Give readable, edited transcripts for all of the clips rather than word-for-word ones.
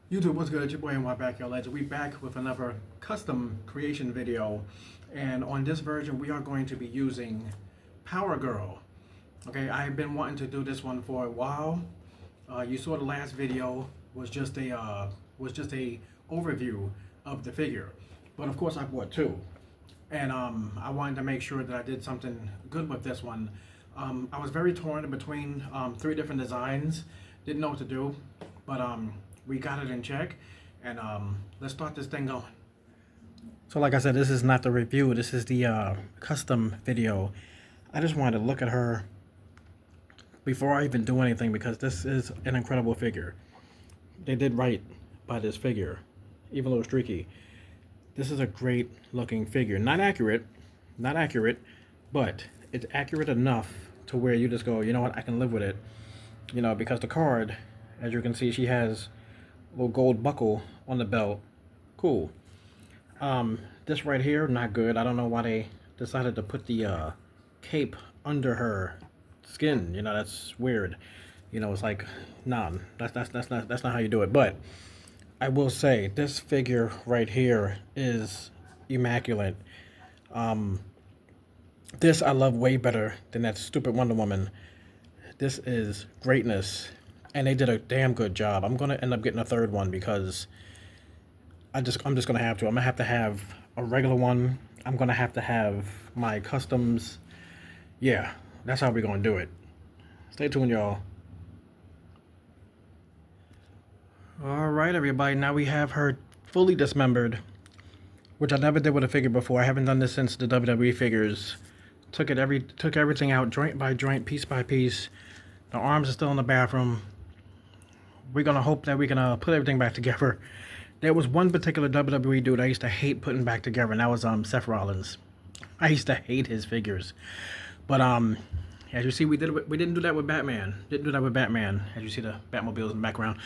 YouTube, what's good? It's your boy NY Backyard Legend. We back with another custom creation video, and on this version we are going to be using Power Girl. Okay, I've been wanting to do this one for a while. You saw the last video was just a overview of the figure, but of course I bought two, and I wanted to make sure that I did something good with this one. I was very torn in between three different designs, didn't know what to do, but we got it in check, and let's start this thing going. So like I said, this is not the review, this is the custom video. I just wanted to look at her before I even do anything because this is an incredible figure. They did right by this figure, even a little streaky. This is a great looking figure. Not accurate, but it's accurate enough to where you just go, you know what, I can live with it. You know, because the card, as you can see, she has a little gold buckle on the belt. Cool. This right here, not good. I don't know why they decided to put the cape under her skin. You know, that's weird. You know, it's like, nah, that's not how you do it. But I will say this figure right here is immaculate. This I love way better than that stupid Wonder Woman. This is greatness, and they did a damn good job. I'm gonna end up getting a third one because I'm just gonna have to. I'm gonna have a regular one. I'm gonna have to have my customs. Yeah, that's how we're gonna do it. Stay tuned, y'all. All right, everybody. Now we have her fully dismembered, which I never did with a figure before. I haven't done this since the WWE figures. Took everything out, joint by joint, piece by piece. The arms are still in the bathroom. We're gonna hope that we can put everything back together. There was one particular WWE dude I used to hate putting back together, and that was Seth Rollins. I used to hate his figures, but as you see, we didn't do that with Batman. Didn't do that with Batman. As you see the Batmobiles in the background.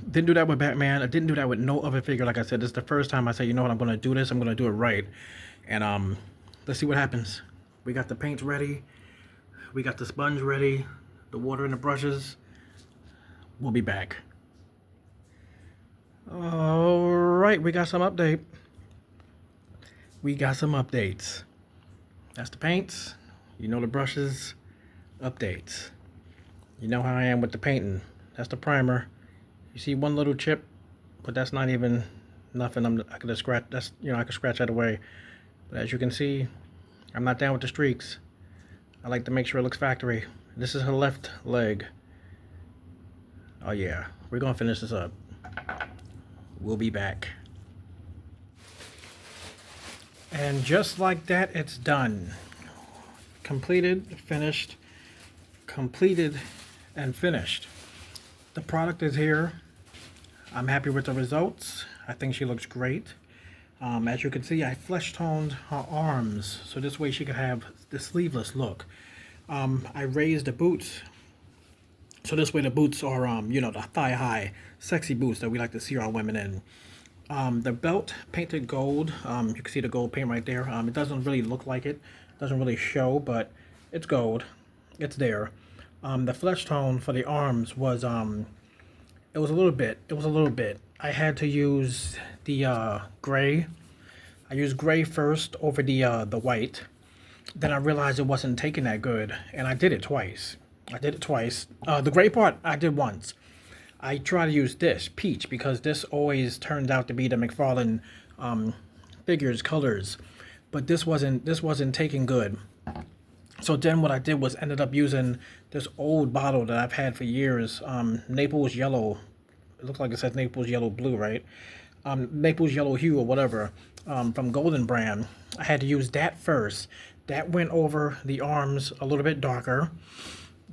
Didn't do that with Batman. I didn't do that with no other figure. Like I said, this is the first time I say, you know what, I'm gonna do this. I'm gonna do it right, and let's see what happens. We got the paints ready. We got the sponge ready. The water and the brushes. We'll be back. All right, we got some update. We got some updates. That's the paints. You know the brushes. Updates. You know how I am with the painting. That's the primer. You see one little chip, but that's not even nothing. I could just scratch. That's, you know, I could scratch that away. But as you can see, I'm not down with the streaks. I like to make sure it looks factory. This is her left leg. Oh yeah, we're gonna finish this up. We'll be back. And just like that, it's done. Completed, finished, completed, and finished. The product is here. I'm happy with the results. I think she looks great. As you can see, I flesh toned her arms, so this way she could have the sleeveless look. I raised the boots, so this way the boots are, you know, the thigh-high, sexy boots that we like to see our women in. The belt painted gold. You can see the gold paint right there. It doesn't really look like it, doesn't really show, but it's gold. It's there. The flesh tone for the arms was it was a little bit. I had to use the gray. I used gray first over the white. Then I realized it wasn't taking that good, and I did it twice. The gray part I did once. I try to use this peach because this always turns out to be the McFarlane figures colors, but this wasn't taking good. So then what I did was ended up using this old bottle that I've had for years, Naples Yellow. It looks like it says Naples Yellow Blue, right? Naples Yellow Hue or whatever, from Golden Brand. I had to use that first. That went over the arms a little bit darker.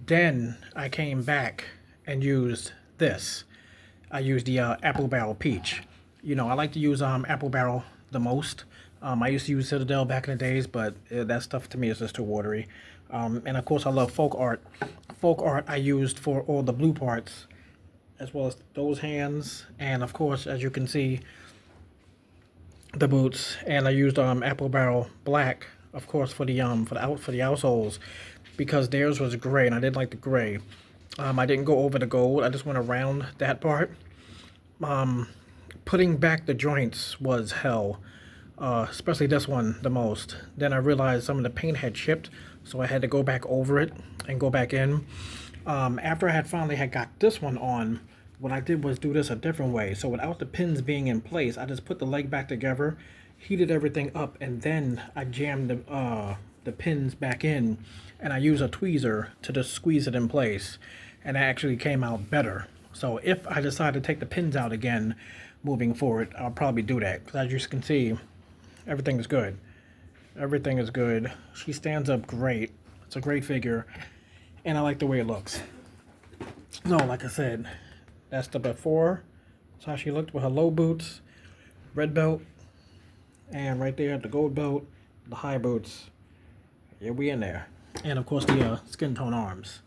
Then I came back and used this. I used the Apple Barrel Peach. You know, I like to use Apple Barrel the most. I used to use Citadel back in the days, but that stuff to me is just too watery. And of course I love folk art. Folk art I used for all the blue parts, as well as those hands, and of course, as you can see, the boots. And I used Apple Barrel Black, of course, for the outsoles, because theirs was gray, and I didn't like the gray. I didn't go over the gold. I just went around that part. putting back the joints was hell. Especially this one the most. Then I realized some of the paint had chipped, so I had to go back over it and go back in. After I had finally had got this one on, what I did was do this a different way. So without the pins being in place, I just put the leg back together, heated everything up, and then I jammed the pins back in, and I used a tweezer to just squeeze it in place, and it actually came out better. So if I decide to take the pins out again moving forward, I'll probably do that, because as you can see, everything is good. Everything is good. She stands up great. It's a great figure, and I like the way it looks. So like I said, that's the before. That's how she looked with her low boots, red belt, and right there the gold belt, the high boots. Yeah, we in there. And of course the skin tone arms.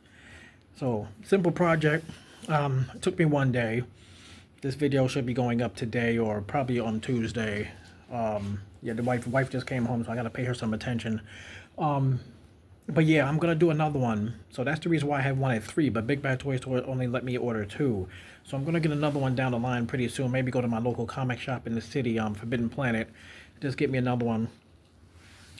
So simple project. It took me one day. This video should be going up today or probably on Tuesday. Yeah, the wife just came home, so I gotta pay her some attention. But yeah, I'm gonna do another one. So that's the reason why I had wanted 3, but Big Bad Toy Store only let me order 2. So I'm gonna get another one down the line pretty soon. Maybe go to my local comic shop in the city, Forbidden Planet. Just get me another one.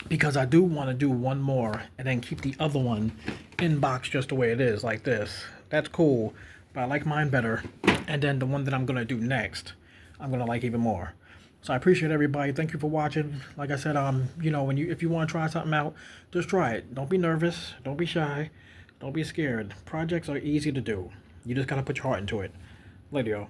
Because I do want to do one more and then keep the other one in box just the way it is, like this. That's cool, but I like mine better. And then the one that I'm gonna do next, I'm gonna like even more. So I appreciate everybody. Thank you for watching. Like I said, you know, if you want to try something out, just try it. Don't be nervous. Don't be shy. Don't be scared. Projects are easy to do. You just gotta put your heart into it. Later, y'all.